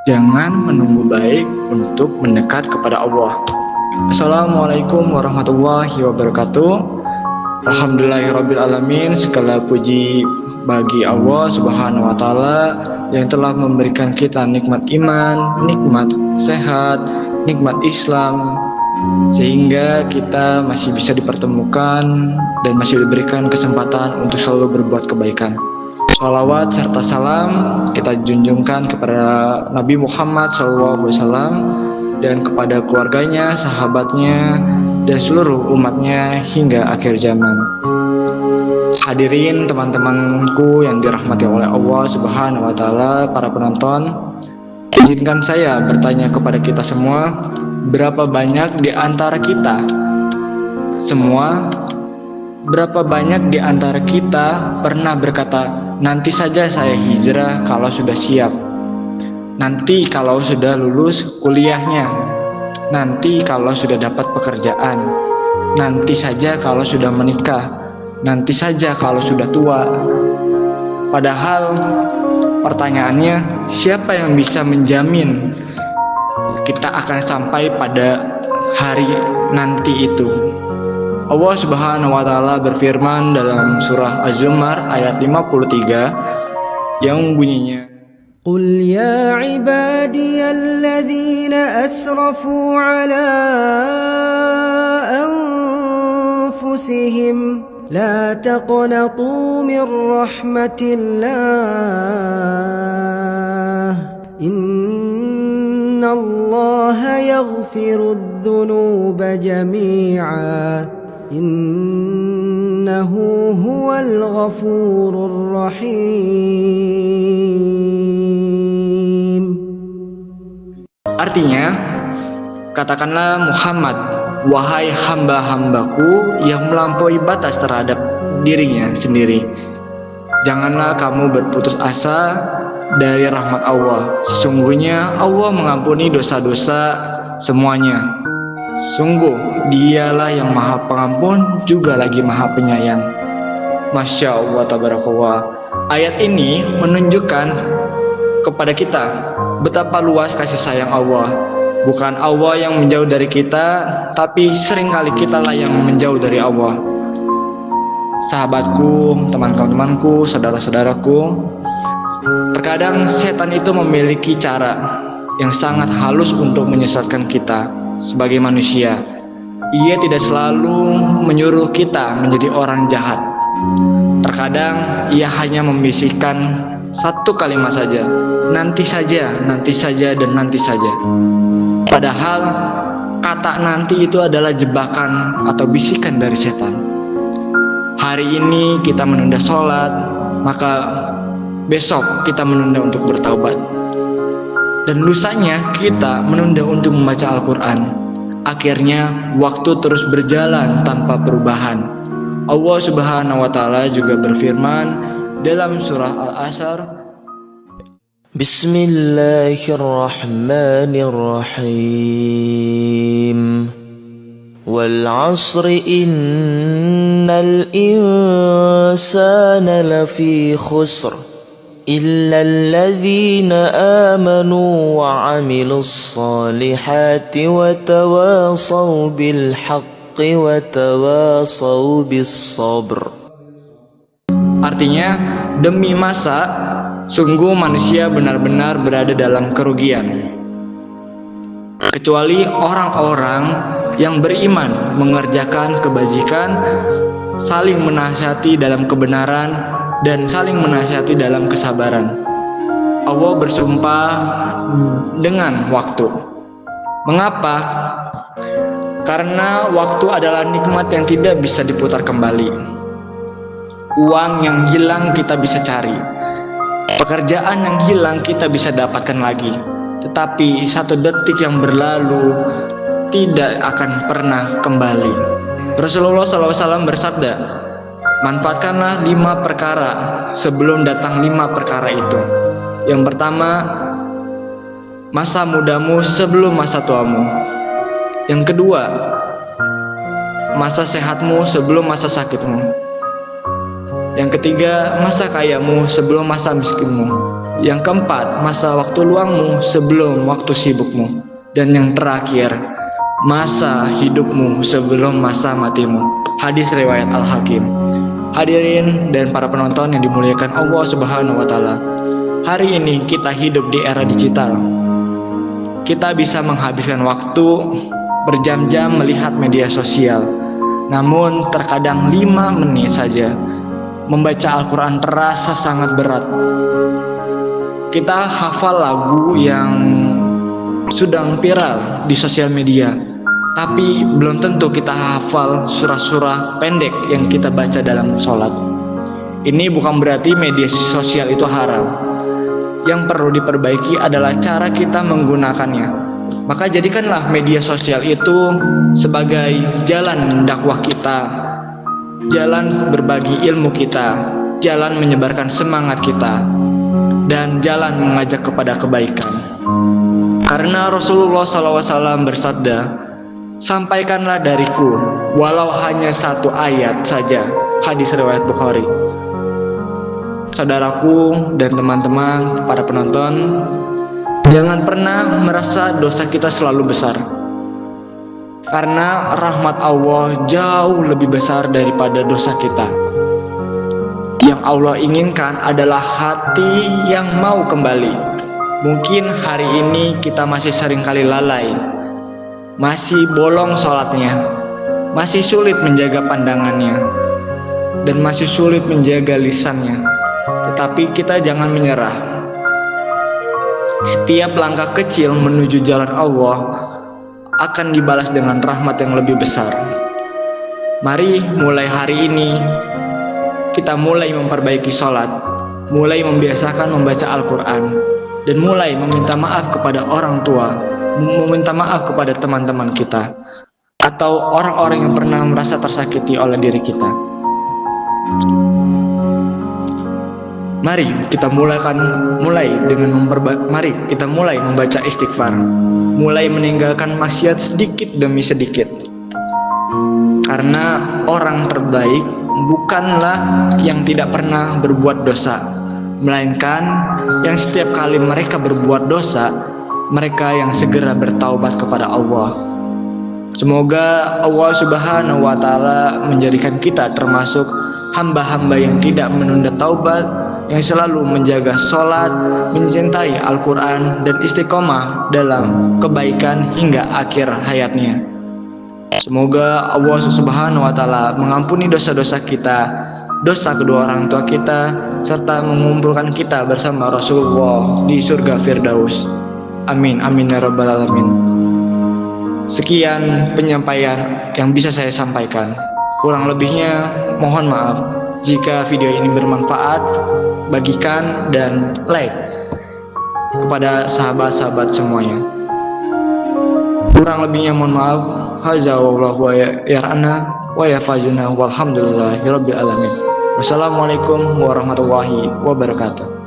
Jangan menunggu baik untuk mendekat kepada Allah. Assalamualaikum warahmatullahi wabarakatuh. Alhamdulillahirrabbilalamin. Segala puji bagi Allah subhanahu wa ta'ala yang telah memberikan kita nikmat iman, nikmat sehat, nikmat Islam, sehingga kita masih bisa dipertemukan dan masih diberikan kesempatan untuk selalu berbuat kebaikan. Shalawat serta salam kita junjungkan kepada Nabi Muhammad SAW dan kepada keluarganya, sahabatnya, dan seluruh umatnya hingga akhir zaman. Hadirin teman-temanku yang dirahmati oleh Allah Subhanahu wa Ta'ala, para penonton, izinkan saya bertanya kepada kita semua, berapa banyak di antara kita semua, berapa banyak di antara kita pernah berkata, nanti saja saya hijrah kalau sudah siap, nanti kalau sudah lulus kuliahnya, nanti kalau sudah dapat pekerjaan, nanti saja kalau sudah menikah, nanti saja kalau sudah tua. Padahal pertanyaannya, siapa yang bisa menjamin kita akan sampai pada hari nanti itu? Allah Subhanahu wa Ta'ala berfirman dalam surah Az-Zumar ayat 53 yang bunyinya, Qul ya ibadiyalladzina asrafu ala anfusihim la taqnatu min rahmatillah innallaha yaghfirudz dzunuba jami'a innahu huwal ghafurur rahim. Artinya, katakanlah Muhammad, wahai hamba-hambaku yang melampaui batas terhadap dirinya sendiri, janganlah kamu berputus asa dari rahmat Allah. Sesungguhnya Allah mengampuni dosa-dosa semuanya. Sungguh dialah yang maha pengampun juga lagi maha penyayang. Masya Allah tabarakallah. Ayat ini menunjukkan kepada kita betapa luas kasih sayang Allah. Bukan Allah yang menjauh dari kita, tapi seringkali kitalah yang menjauh dari Allah. Sahabatku, teman-temanku, saudara-saudaraku, terkadang setan itu memiliki cara yang sangat halus untuk menyesatkan kita sebagai manusia. Ia tidak selalu menyuruh kita menjadi orang jahat. Terkadang ia hanya membisikkan satu kalimat saja, nanti saja, dan nanti saja. Padahal kata nanti itu adalah jebakan atau bisikan dari setan. Hari ini kita menunda sholat, maka besok kita menunda untuk bertaubat, dan lusanya kita menunda untuk membaca Al-Quran. Akhirnya waktu terus berjalan tanpa perubahan. Allah Subhanahu wa Ta'ala juga berfirman dalam surah Al-Asr, Bismillahirrahmanirrahim. Wal 'asri innal insana lafi khusr إلا الذين آمنوا وعملوا الصالحات وتواصوا بالحق وتواصوا بالصبر. Artinya, demi masa, sungguh manusia benar-benar berada dalam kerugian, kecuali orang-orang yang beriman, mengerjakan kebajikan, saling menasihati dalam kebenaran, dan saling menasihati dalam kesabaran. Allah bersumpah dengan waktu. Mengapa? Karena waktu adalah nikmat yang tidak bisa diputar kembali. Uang yang hilang kita bisa cari, pekerjaan yang hilang kita bisa dapatkan lagi, tetapi satu detik yang berlalu tidak akan pernah kembali. Rasulullah SAW bersabda, manfaatkanlah 5 perkara sebelum datang 5 perkara itu. Yang pertama, masa mudamu sebelum masa tuamu. Yang kedua, masa sehatmu sebelum masa sakitmu. Yang ketiga, masa kayamu sebelum masa miskinmu. Yang keempat, masa waktu luangmu sebelum waktu sibukmu. Dan yang terakhir, masa hidupmu sebelum masa matimu. Hadis riwayat Al-Hakim. Hadirin dan para penonton yang dimuliakan Allah Subhanahu wa taala. Hari ini kita hidup di era digital. Kita bisa menghabiskan waktu berjam-jam melihat media sosial. Namun terkadang 5 menit saja membaca Al-Quran terasa sangat berat. Kita hafal lagu yang sedang viral di sosial media, tapi belum tentu kita hafal surah-surah pendek yang kita baca dalam sholat. Ini bukan berarti media sosial itu haram. Yang perlu diperbaiki adalah cara kita menggunakannya. Maka jadikanlah media sosial itu sebagai jalan dakwah kita, jalan berbagi ilmu kita, jalan menyebarkan semangat kita, dan jalan mengajak kepada kebaikan. Karena Rasulullah SAW bersabda, "Sampaikanlah dariku walau hanya 1 ayat saja." Hadis riwayat Bukhari. Saudaraku dan teman-teman, para penonton, jangan pernah merasa dosa kita selalu besar. Karena rahmat Allah jauh lebih besar daripada dosa kita. Yang Allah inginkan adalah hati yang mau kembali. Mungkin hari ini kita masih seringkali lalai, masih bolong sholatnya, masih sulit menjaga pandangannya, dan masih sulit menjaga lisannya. Tetapi kita jangan menyerah. Setiap langkah kecil menuju jalan Allah akan dibalas dengan rahmat yang lebih besar. Mari mulai hari ini kita mulai memperbaiki sholat, mulai membiasakan membaca Al-Quran, dan mulai meminta maaf kepada orang tua, meminta maaf kepada teman-teman kita, atau orang-orang yang pernah merasa tersakiti oleh diri kita. Mari kita mulai membaca istighfar, mulai meninggalkan maksiat sedikit demi sedikit. Karena orang terbaik bukanlah yang tidak pernah berbuat dosa, melainkan yang setiap kali mereka berbuat dosa, mereka yang segera bertaubat kepada Allah. Semoga Allah Subhanahu wa taala menjadikan kita termasuk hamba-hamba yang tidak menunda taubat, yang selalu menjaga sholat, mencintai Al-Quran, dan istiqomah dalam kebaikan hingga akhir hayatnya. Semoga Allah Subhanahu wa taala mengampuni dosa-dosa kita, dosa kedua orang tua kita, serta mengumpulkan kita bersama Rasulullah di surga Firdaus. Amin, amin ya rabbal alamin. Sekian penyampaian yang bisa saya sampaikan. Kurang lebihnya mohon maaf. Jika video ini bermanfaat, bagikan dan like kepada sahabat-sahabat semuanya. Kurang lebihnya mohon maaf. Hadza wallahu ya'ana wa yafajuna walhamdulillahirabbil alamin. Wassalamualaikum warahmatullahi wabarakatuh.